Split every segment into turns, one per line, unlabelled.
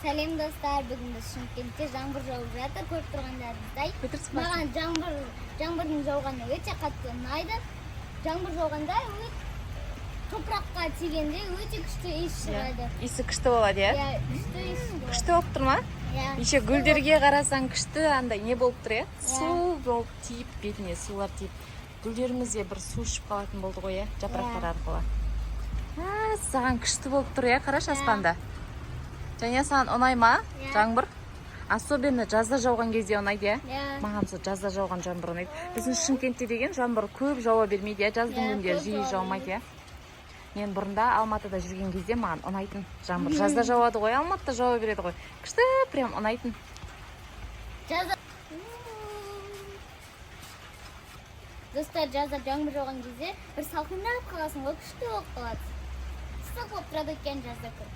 Сәлем достар, бүгін біз Шымкентте жаңбыр жауып жатыр, көріп тұрғандарыңыздай. Маған жаңбырдың жауғаны өте қатты ұнайды. Жаңбыр жауғанда топыраққа тигенде өте күшті иіс шығады.
Иісі күшті болады,
иә? Күшті иіс шығады.
Күшті болып тұр ма? Еще гүлдерге қарасаң күшті андай не болып тұр, иә? Су болып тиіп, бетіне сулар тиіп. Гүлдерімізде бір су ішіп қалатын болды ғой, иә? Жапырақтар арқылы. Саған күшті болып тұр, иә? Қарашы аспанда. Және саған ұнай ма жаңбыр? Особенно жазда жауған кезде ұнайды, иә? Маған сол жазда жауған жаңбыр ұнайды. Біздің Шымкентте деген жаңбыр көп жауа бермейді, иә? Жаздың күндері жиі жаумайды, иә? Мен бұрында Алматыда жүрген кезде маған ұнайтын жаңбыр. Жазда жауады ғой, Алматыда жауа береді ғой. Күшті прям ұнайтын.
Достар, жазда жаңбыр жауған кезде бір салқындап қаласың ғой, күшті болып қалады. Ыстық болып тұрады екен жазда күн.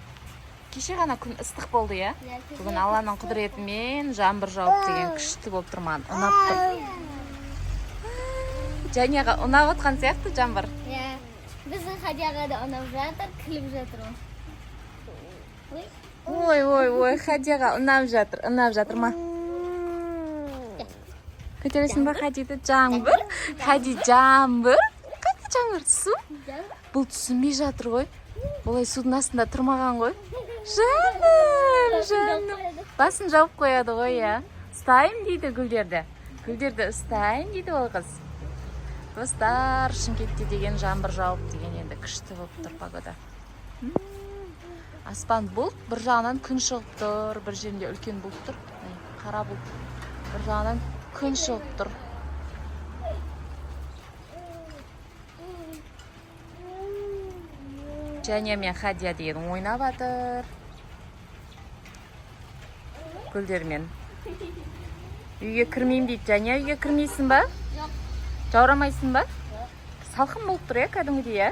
Кеше ғана күн ыстық болды, иә? Бүгін Алланың құдіретімен жаңбыр жауып деген күшті болып тұр, маған ұнап тұр. Жәнияға ұнап отқан сияқты жаңбыр.
Иә, біздің Хадияға да ұнап жатыр, күліп жатыр ол.
Ой, Хадияға ұнап жатыр ма? Көтересің ба Хадиді? Жаңбыр? Хади жаңбыр? Қайда жаңбыр? Су? Бұл түсінбей жатыр ғой. Олай судың астында тұрмаған ғой. Жаным. Басын жауып қояды ғой, иә. Ұстайым дейді гүлдерді. Гүлдерді ұстайым дейді ол қыз. Достар, Шымкентте деген жаңбыр жауып деген енді күшті болып тұр погода. Аспан бұлт, бір жағынан күн шығып тұр, бір жерінде үлкен бұлт тұр. Қара бұлт. Бір жағынан күн шығып тұр. Және мен Хадия деген ойнап жатыр. Гүлдермен. Үйге кірмеймін дейді. Және үйге кірмейсің ба?
Жоқ.
Жаурамайсың ба? Салқын болып тұр, иә, кәдімгідей, иә?